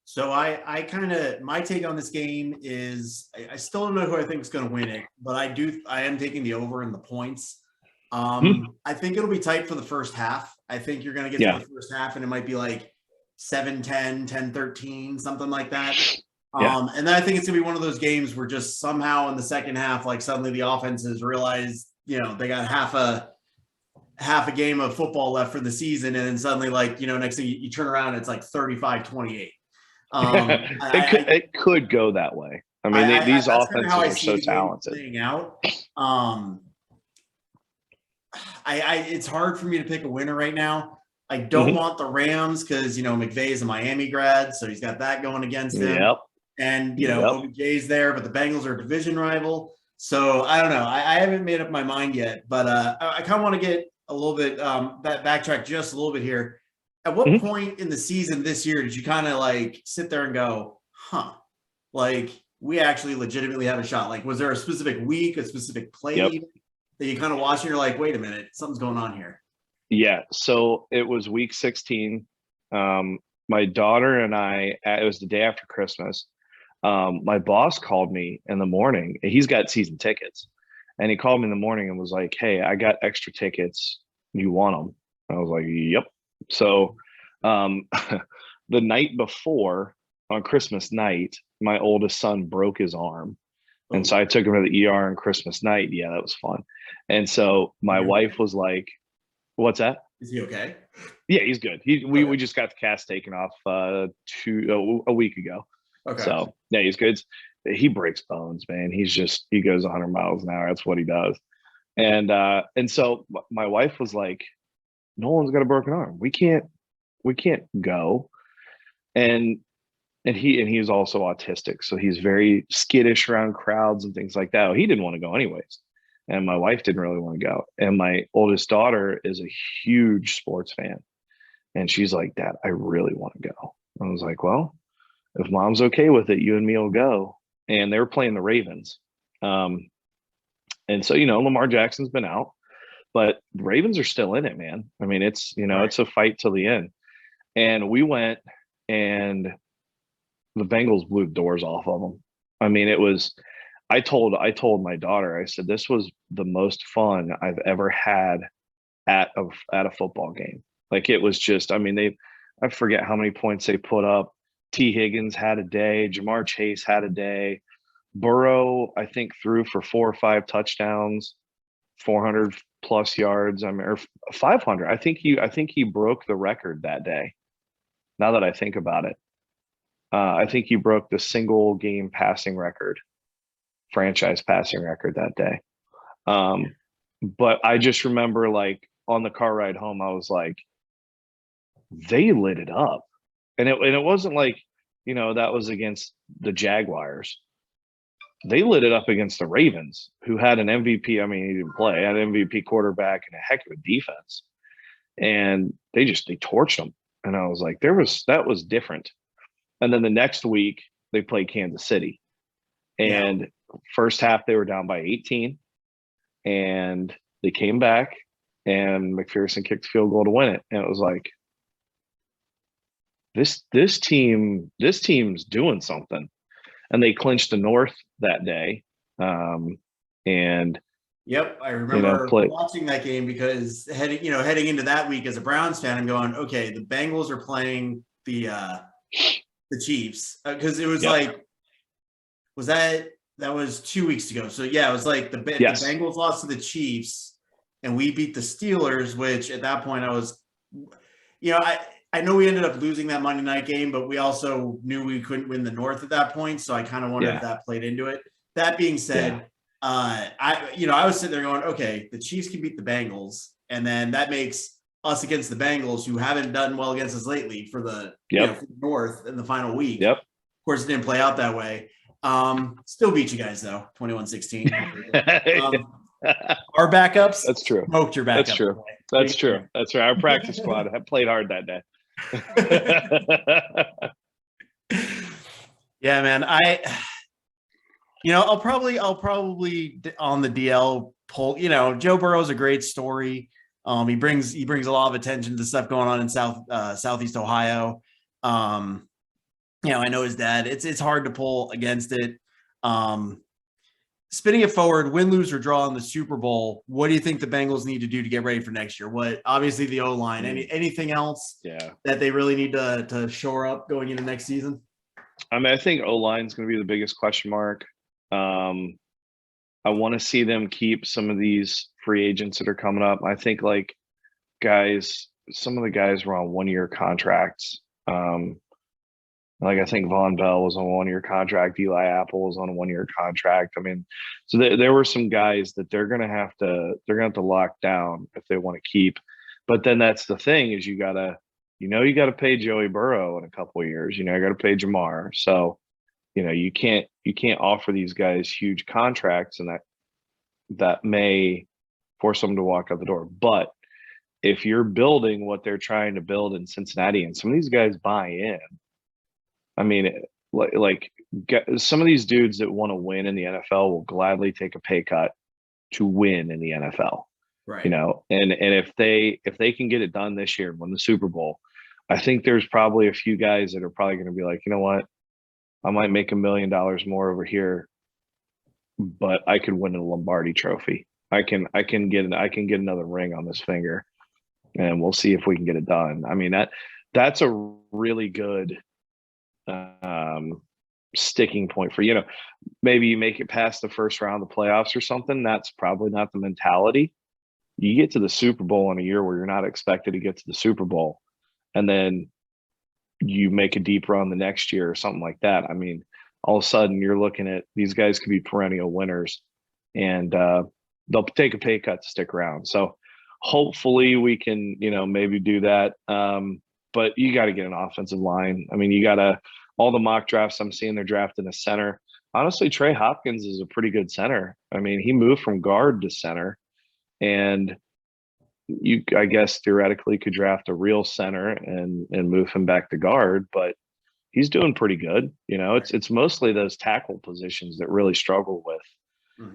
So I kind of, my take on this game is I still don't know who I think is going to win it, but I am taking the over in the points. I think it'll be tight for the first half. I think you're going to get to the first half and it might be like 7-10, 10-13, something like that. And then I think it's going to be one of those games where just somehow in the second half, like suddenly the offenses realize, they got half a game of football left for the season. And then suddenly, like, next thing you turn around, it's like 35-28. It could go that way. I mean, these offenses are so talented. It's hard for me to pick a winner right now. I don't want the Rams because, McVay's a Miami grad, so he's got that going against him. Yep. And, OBJ's there, but the Bengals are a division rival. So I don't know. I haven't made up my mind yet, but I kind of want to get a little bit backtrack just a little bit here. At what point in the season this year did you kind of like sit there and go, like we actually legitimately have a shot? Like, was there a specific week, a specific play that you kind of watched and you're like, wait a minute, something's going on here? Yeah. So it was week 16. My daughter and I, it was the day after Christmas. My boss called me in the morning. He's got season tickets. And he called me in the morning and was like, hey, I got extra tickets. You want them? I was like, yep. So the night before, on Christmas night, my oldest son broke his arm. And so I took him to the ER on Christmas night. Yeah, that was fun. And so my wife was like, what's that? Is he okay? Yeah, he's good. We just got the cast taken off a week ago. Okay. So yeah, he's good. He breaks bones, man. He goes 100 miles an hour. That's what he does. And so my wife was like, Nolan's got a broken arm. We can't go. And and he's also autistic, so he's very skittish around crowds and things like that. He didn't want to go anyways, and my wife didn't really want to go. And my oldest daughter is a huge sports fan, and she's like, "Dad, I really want to go." I was like, "Well, if mom's okay with it, you and me will go." And they were playing the Ravens, and so Lamar Jackson's been out, but the Ravens are still in it, man. I mean, it's it's a fight till the end. And we went, and the Bengals blew the doors off of them. I mean, it was. I told my daughter, I said, this was the most fun I've ever had at a football game. Like, it was just. I mean, I forget how many points they put up. T. Higgins had a day. Jamar Chase had a day. Burrow, I think, threw for 4 or 5 touchdowns, 400 plus yards. I mean, or 500. I think he broke the record that day. Now that I think about it, I think he broke the single game passing record, franchise passing record that day. But I just remember, like, on the car ride home, I was like, they lit it up. And it wasn't like, that was against the Jaguars. They lit it up against the Ravens, who had an MVP. I mean, he didn't play, had an MVP quarterback and a heck of a defense. And they torched them. And I was like, that was different. And then the next week they played Kansas City. And first half they were down by 18. And they came back, and McPherson kicked the field goal to win it. And it was like, this team's doing something. And they clinched the North that day. And yep, I remember watching that game, because heading into that week as a Browns fan, I'm going, okay, the Bengals are playing the Chiefs, because it was like, that was 2 weeks ago. So yeah, it was like the Bengals lost to the Chiefs, and we beat the Steelers, which at that point I was, I know we ended up losing that Monday night game, but we also knew we couldn't win the North at that point. So I kind of wondered if that played into it. That being said, I was sitting there going, okay, the Chiefs can beat the Bengals, and then that makes us against the Bengals, who haven't done well against us lately, for the, for the North in the final week. Yep. Of course, it didn't play out that way. Still beat you guys though, 21-16. Our backups. That's true. Smoked your backups. That's true. That's true. That's right. Our practice squad played hard that day. Yeah, man. I'll probably on the DL poll. Joe Burrow's a great story. He brings a lot of attention to stuff going on in Southeast Ohio. I know his dad. It's hard to pull against it. Spinning it forward, win, lose, or draw in the Super Bowl, what do you think the Bengals need to do to get ready for next year? Obviously the O-line. Anything else that they really need to shore up going into next season? I mean, I think O-line is going to be the biggest question mark. I want to see them keep some of these free agents that are coming up. I think, like, some of the guys were on 1-year contracts. Like, I think Von Bell was on a 1-year contract. Eli Apple was on a 1-year contract. I mean, so there were some guys that they're going to have to lock down if they want to keep. But then that's the thing, is you got to pay Joey Burrow in a couple of years. You got to pay Jamar. So, you can't offer these guys huge contracts, and that may force them to walk out the door. But if you're building what they're trying to build in Cincinnati, and some of these guys buy in, I mean, like some of these dudes that want to win in the NFL will gladly take a pay cut to win in the NFL. Right. And if they can get it done this year and win the Super Bowl, I think there's probably a few guys that are probably going to be like, you know what, I might make $1 million more over here, but I could win a Lombardi trophy. I can get another ring on this finger, and we'll see if we can get it done. I mean, that's a really good sticking point for, maybe you make it past the first round of the playoffs or something. That's probably not the mentality. You get to the Super Bowl in a year where you're not expected to get to the Super Bowl, and then you make a deep run the next year or something like that. I mean, all of a sudden you're looking at these guys could be perennial winners, and they'll take a pay cut to stick around. So hopefully we can, maybe do that. But you got to get an offensive line. I mean, all the mock drafts I'm seeing, they're drafting a center. Honestly, Trey Hopkins is a pretty good center. I mean, he moved from guard to center, and you, I guess, theoretically could draft a real center and move him back to guard, but he's doing pretty good. You know, it's mostly those tackle positions that really struggle with.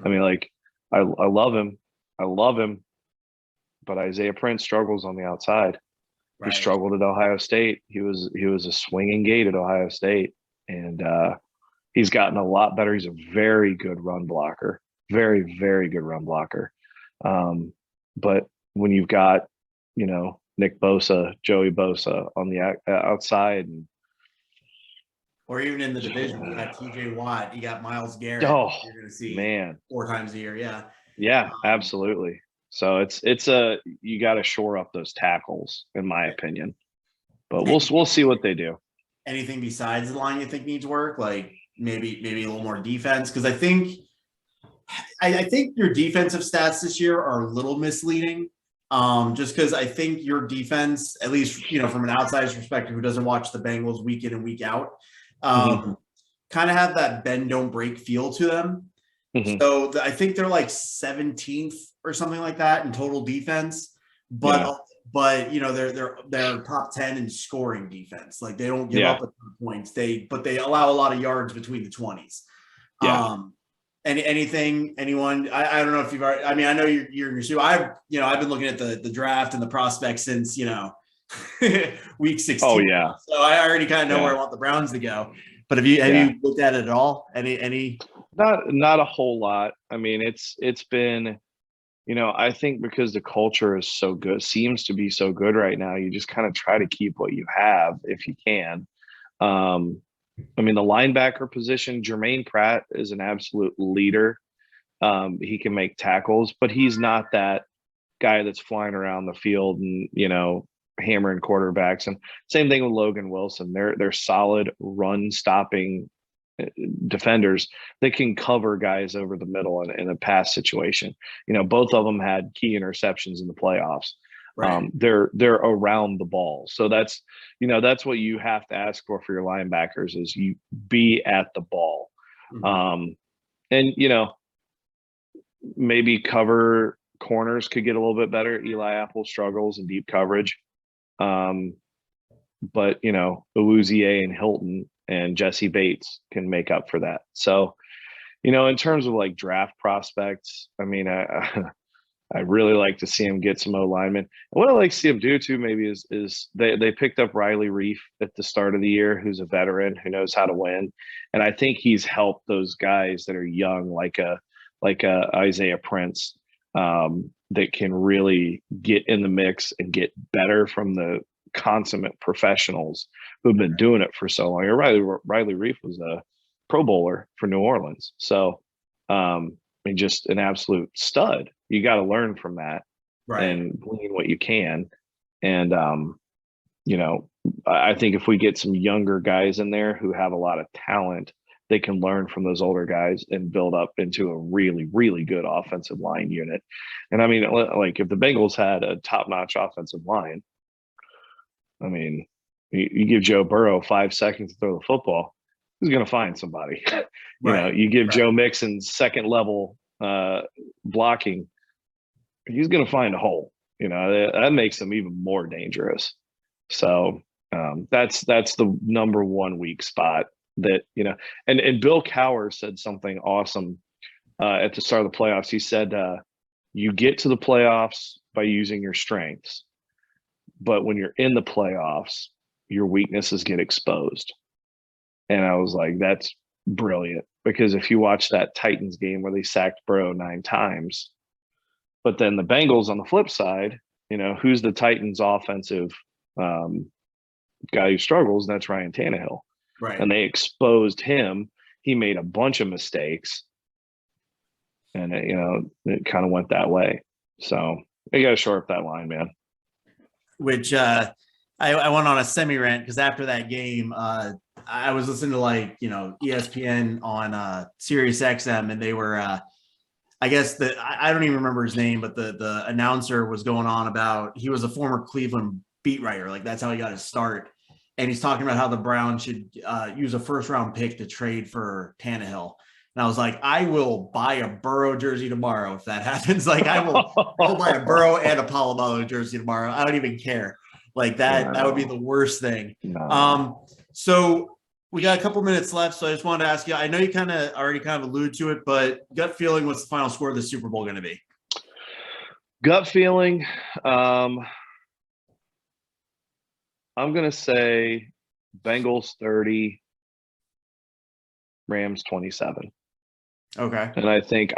I mean, like, I love him. I love him, but Isaiah Prince struggles on the outside. He struggled at Ohio State. He was a swinging gate at Ohio State, and he's gotten a lot better. He's a very good run blocker, very, very good run blocker. But when you've got, you know, Nick Bosa, Joey Bosa on the outside, or even in the division, you got TJ Watt, you got Myles Garrett. Oh, you're going to see, man, 4 times a year. Yeah. Yeah, absolutely. So you got to shore up those tackles, in my opinion. But we'll see what they do. Anything besides the line you think needs work? Like maybe a little more defense? Because I think your defensive stats this year are a little misleading. Just because I think your defense, at least, you know, from an outsider's perspective who doesn't watch the Bengals week in and week out, kind of have that bend don't break feel to them. So I think they're like 17th or something like that in total defense, but you know, they're top 10 in scoring defense. Like they don't give up a ton of points. But they allow a lot of yards between the 20s. Anyone, I don't know if you've already, I mean, I know you're in your shoe. I've been looking at the draft and the prospects since, you know, week 16. Oh yeah. So I already kind of know where I want the Browns to go. But have you looked at it at all? Any? Not a whole lot. I mean, it's been, you know, I think because the culture is so good, seems to be so good right now, you just kind of try to keep what you have if you can. I mean, the linebacker position, Jermaine Pratt is an absolute leader. He can make tackles, but he's not that guy that's flying around the field and, you know, hammering quarterbacks. And same thing with Logan Wilson. They're solid run stopping defenders that can cover guys over the middle in a pass situation. You know, both of them had key interceptions in the playoffs. They're around the ball. So that's what you have to ask for your linebackers is you be at the ball. And, you know, maybe cover corners could get a little bit better. Eli Apple struggles in deep coverage. But, you know, Awuzie and Hilton and Jesse Bates can make up for that. So, you know, in terms of like draft prospects, I mean, I really like to see him get some O-linemen. And what I like to see him do too, maybe is they picked up Riley Reif at the start of the year, who's a veteran who knows how to win. And I think he's helped those guys that are young, like a Isaiah Prince, that can really get in the mix and get better from the consummate professionals who've been doing it for so long. Riley Reif was a Pro Bowler for New Orleans. So, I mean, just an absolute stud. You got to learn from that and glean what you can. And, you know, I think if we get some younger guys in there who have a lot of talent, they can learn from those older guys and build up into a really, really good offensive line unit. And I mean, like if the Bengals had a top-notch offensive line, I mean, you give Joe Burrow 5 seconds to throw the football, he's going to find somebody. You know, you give Joe Mixon second level blocking, he's going to find a hole. You know, that makes him even more dangerous. So that's the number one weak spot that, you know, and Bill Cowher said something awesome at the start of the playoffs. He said, you get to the playoffs by using your strengths, but when you're in the playoffs, your weaknesses get exposed. And I was like, that's brilliant, because if you watch that Titans game where they sacked Burrow 9 times, but then the Bengals on the flip side, you know, who's the Titans offensive guy who struggles? That's Ryan Tannehill. And they exposed him. He made a bunch of mistakes, and it kind of went that way. So you got to shore up that line, man. Which I went on a semi rant because after that game, I was listening to ESPN on Sirius XM, and they were I guess I don't even remember his name, but the announcer was going on about, he was a former Cleveland beat writer, like that's how he got his start. and he's talking about how the Browns should use a first-round pick to trade for Tannehill. And I was like, I will buy a Burrow jersey tomorrow if that happens. Like, I'll buy a Burrow and a Palomalu jersey tomorrow. I don't even care. Like that would be the worst thing. No. So we got a couple minutes left. So I just wanted to ask you, I know you already alluded to it, but gut feeling, what's the final score of the Super Bowl going to be? Gut feeling, I'm going to say Bengals 30, Rams 27. Okay. And I think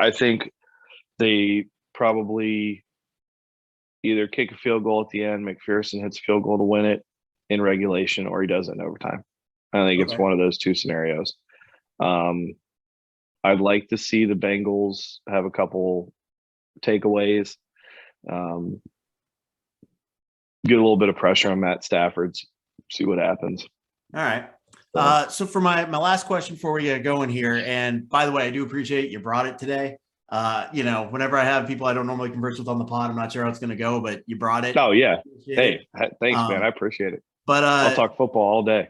they probably either kick a field goal at the end, McPherson hits a field goal to win it in regulation, or he does it in overtime. I think it's one of those two scenarios. I'd like to see the Bengals have a couple takeaways, get a little bit of pressure on Matt Stafford, see what happens. All right. So for my last question before we get going here, and by the way, I do appreciate you brought it today. Whenever I have people I don't normally converse with on the pod, I'm not sure how it's going to go, but you brought it. Oh yeah. Hey, thanks, man. I appreciate it. But I'll talk football all day.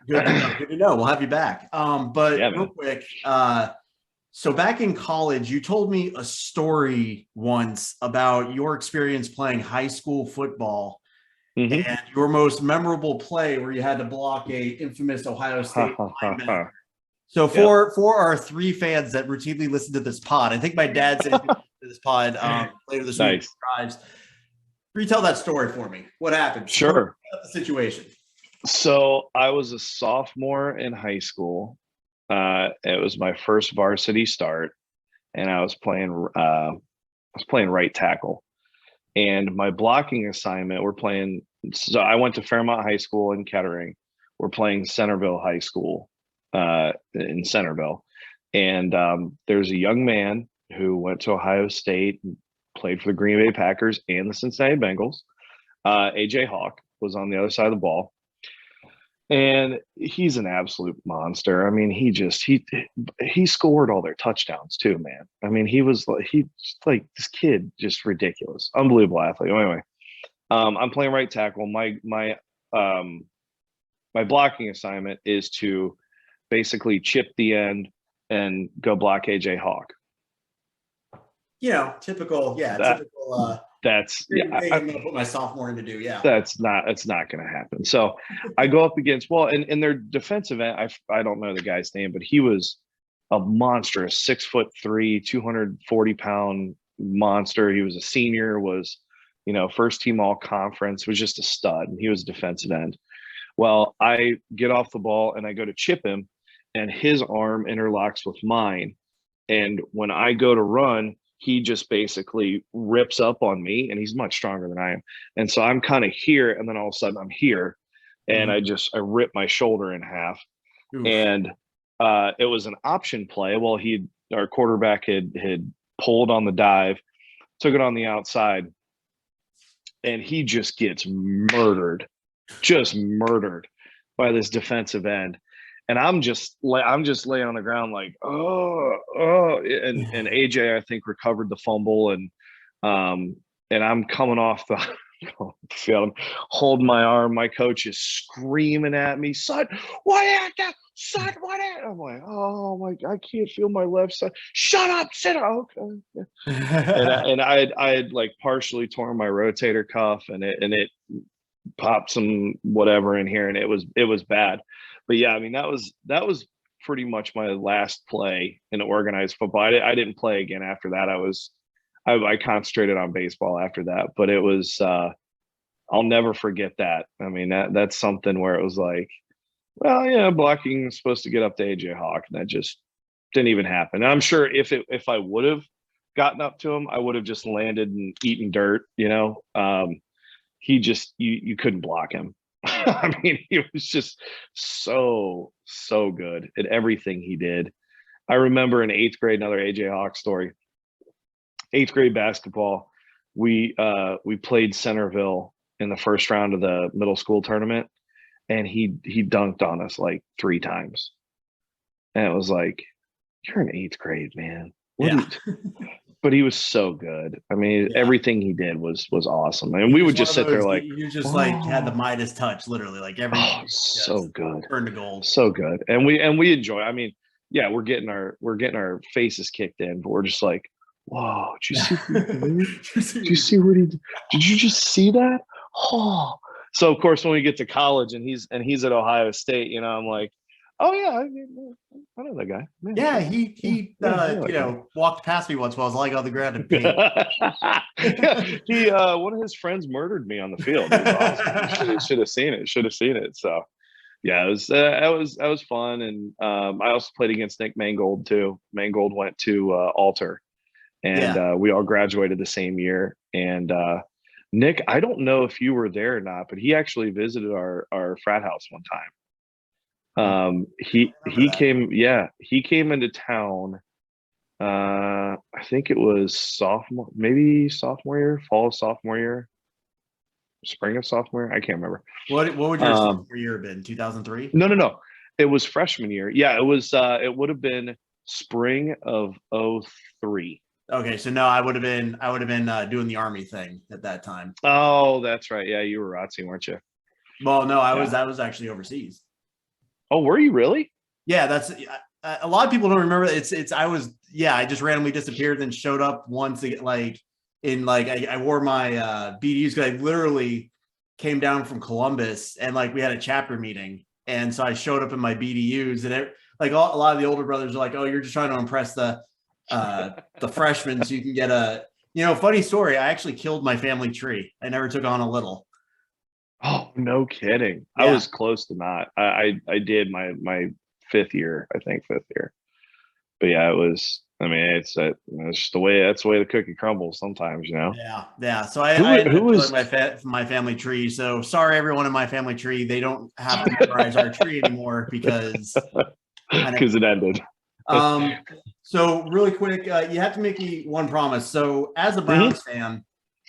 Good to know. We'll have you back. But yeah, real quick, so back in college, you told me a story once about your experience playing high school football. Mm-hmm. And your most memorable play where you had to block a infamous Ohio State linebacker. So for our 3 fans that routinely listen to this pod, I think my dad said to this pod later this week. Nice. Retell that story for me. What happened? Sure. The situation. So I was a sophomore in high school. It was my first varsity start, and I was playing right tackle. And my blocking assignment, so I went to Fairmont High School in Kettering. We're playing Centerville High School in Centerville. And there's a young man who went to Ohio State, played for the Green Bay Packers and the Cincinnati Bengals. AJ Hawk was on the other side of the ball. And he's an absolute monster. I mean, he scored all their touchdowns too, man. I mean, he's like this kid, just ridiculous, unbelievable athlete. Anyway, I'm playing right tackle. My blocking assignment is to basically chip the end and go block AJ Hawk. Typical. That's I'm going to put my sophomore in to do. Yeah, that's not going to happen. So I go up against and their defensive end. I don't know the guy's name, but he was a monstrous 6'3", 240-pound monster. He was a senior, was first team all conference, was just a stud, and he was a defensive end. Well, I get off the ball and I go to chip him, and his arm interlocks with mine, and when I go to run, he just basically rips up on me, and he's much stronger than I am. And so I'm kind of here, and then all of a sudden I'm here, and I rip my shoulder in half. Oof. And it was an option play. Well, our quarterback had pulled on the dive, took it on the outside, and he just gets murdered by this defensive end. And I'm just laying on the ground like, and AJ, I think, recovered the fumble, and I'm coming off the field, holding my arm. My coach is screaming at me, son, what happened? Son, what happened? I'm like, oh my, I can't feel my left side. Shut up, sit down. Okay. and I had like partially torn my rotator cuff, and it popped some whatever in here, and it was bad. But yeah, I mean, that was pretty much my last play in organized football. I didn't play again after that. I concentrated on baseball after that, but it was, I'll never forget that. I mean, that's something where it was like, well, yeah, blocking is supposed to get up to AJ Hawk, and that just didn't even happen. And I'm sure if I would have gotten up to him, I would have just landed and eaten dirt, he just, you couldn't block him. I mean, he was just so good at everything he did. I remember in 8th grade, another AJ Hawk story. 8th grade basketball, we played Centerville in the first round of the middle school tournament, and he dunked on us like 3 times. And it was like, you're in 8th grade, man. But he was so good. I mean, everything he did was awesome. And we would just sit there like, you just like had the Midas touch, literally, like every so good, turned to gold, so good. And we enjoy. I mean, yeah, we're getting our faces kicked in, but we're just like, whoa, did you see? Did you see what he did? Did you just see that? Oh, so of course when we get to college and he's at Ohio State, you know, I'm like, oh yeah, I know that guy. Yeah, he walked past me once while I was lying on the ground and paid. He one of his friends murdered me on the field. It was awesome. Should have seen it. So yeah, it was that was fun. And I also played against Nick Mangold too. Mangold went to Alter, and we all graduated the same year. And Nick, I don't know if you were there or not, but he actually visited our frat house one time. He came into town. I think it was sophomore year, fall of sophomore year, spring of sophomore year. I can't remember. What would your sophomore year have been? 2003? No. It was freshman year. Yeah, it was. It would have been spring of 2003. Okay, so no, I would have been doing the Army thing at that time. Oh, that's right. Yeah, you were ROTC, weren't you? Well, no, I was actually overseas. Oh, were you really? Yeah, that's a lot of people don't remember. I just randomly disappeared and showed up once to get I wore my BDUs because I literally came down from Columbus and we had a chapter meeting, and so I showed up in my BDUs, and a lot of the older brothers are like, "Oh, you're just trying to impress the freshmen so you can get a funny story. I actually killed my family tree. I never took on a little." Oh, no kidding. Yeah. I was close to not. I did my fifth year. But yeah, it was. I mean, it's just the way the cookie crumbles sometimes, you know. Yeah. So I ended up killing my family tree. So sorry, everyone in my family tree. They don't have to memorize our tree anymore because it ended. So really quick, you have to make me one promise. So as a Browns fan,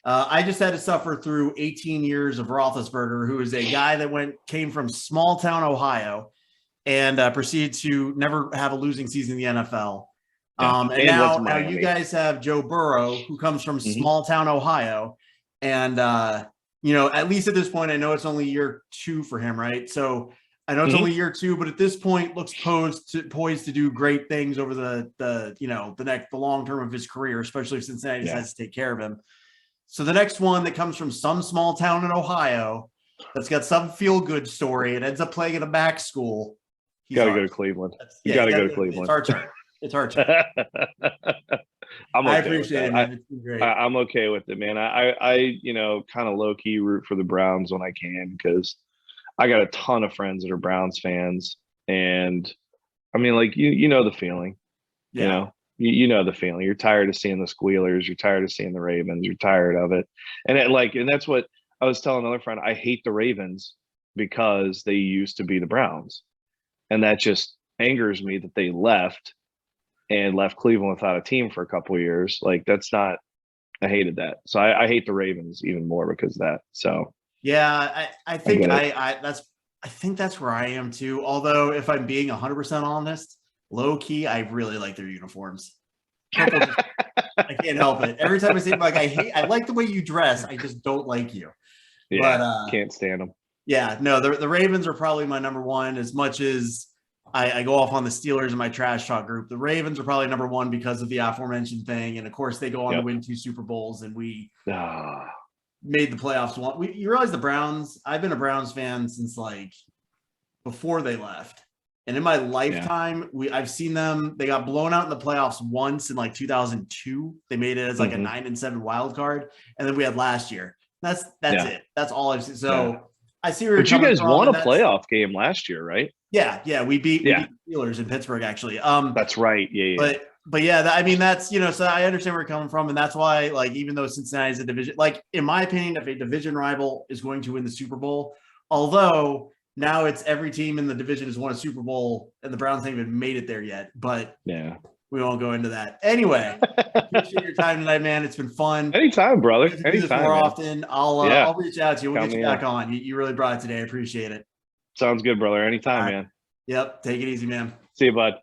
I just had to suffer through 18 years of Roethlisberger, who is a guy that came from small town Ohio and proceeded to never have a losing season in the NFL. And now you guys have Joe Burrow, who comes from small town Ohio. And, at least at this point, I know it's only year 2 for him, right? So I know it's only year 2, but at this point looks poised to do great things over the long term of his career, especially if Cincinnati decides to take care of him. So the next one that comes from some small town in Ohio that's got some feel good story and ends up playing at a back school. You got to go to Cleveland. You got to go to Cleveland. It's our turn. I appreciate it, man. It's been great. I'm okay with it, man. I kind of low key root for the Browns when I can because I got a ton of friends that are Browns fans, and I mean, you know the feeling, you know the feeling. You're tired of seeing the squealers. You're tired of seeing the Ravens. You're tired of it, and that's what I was telling another friend. I hate the Ravens because they used to be the Browns, and that just angers me that they left Cleveland without a team for a couple of years. That's not. I hated that, so I hate the Ravens even more because of that. So. Yeah, I think I think that's where I am too. Although if I'm being 100% honest, low key, I really like their uniforms. I can't help it. Every time I see them, I like the way you dress. I just don't like you. Yeah, but can't stand them. Yeah, no, the Ravens are probably my number one. As much as I go off on the Steelers in my trash talk group, the Ravens are probably number one because of the aforementioned thing, and of course they go on to win 2 Super Bowls, and we. Made the playoffs you realize the Browns, I've been a Browns fan since before they left. And in my lifetime, I've seen them, they got blown out in the playoffs once in 2002. They made it as a 9-7 wild card. And then we had last year. That's it. That's all I've seen. So I see where you guys won a playoff game last year, right? Yeah. We beat the Steelers in Pittsburgh, actually. That's right. Yeah. But yeah, that's, so I understand where you're coming from. And that's why, even though Cincinnati is a division, in my opinion, if a division rival is going to win the Super Bowl, although now it's every team in the division has won a Super Bowl and the Browns haven't even made it there yet. But we won't go into that. Anyway, appreciate your time tonight, man. It's been fun. Anytime, brother. Anytime. More often. I'll reach out to you. We'll get you back on. You really brought it today. I appreciate it. Sounds good, brother. Anytime, man. Yep. Take it easy, man. See you, bud.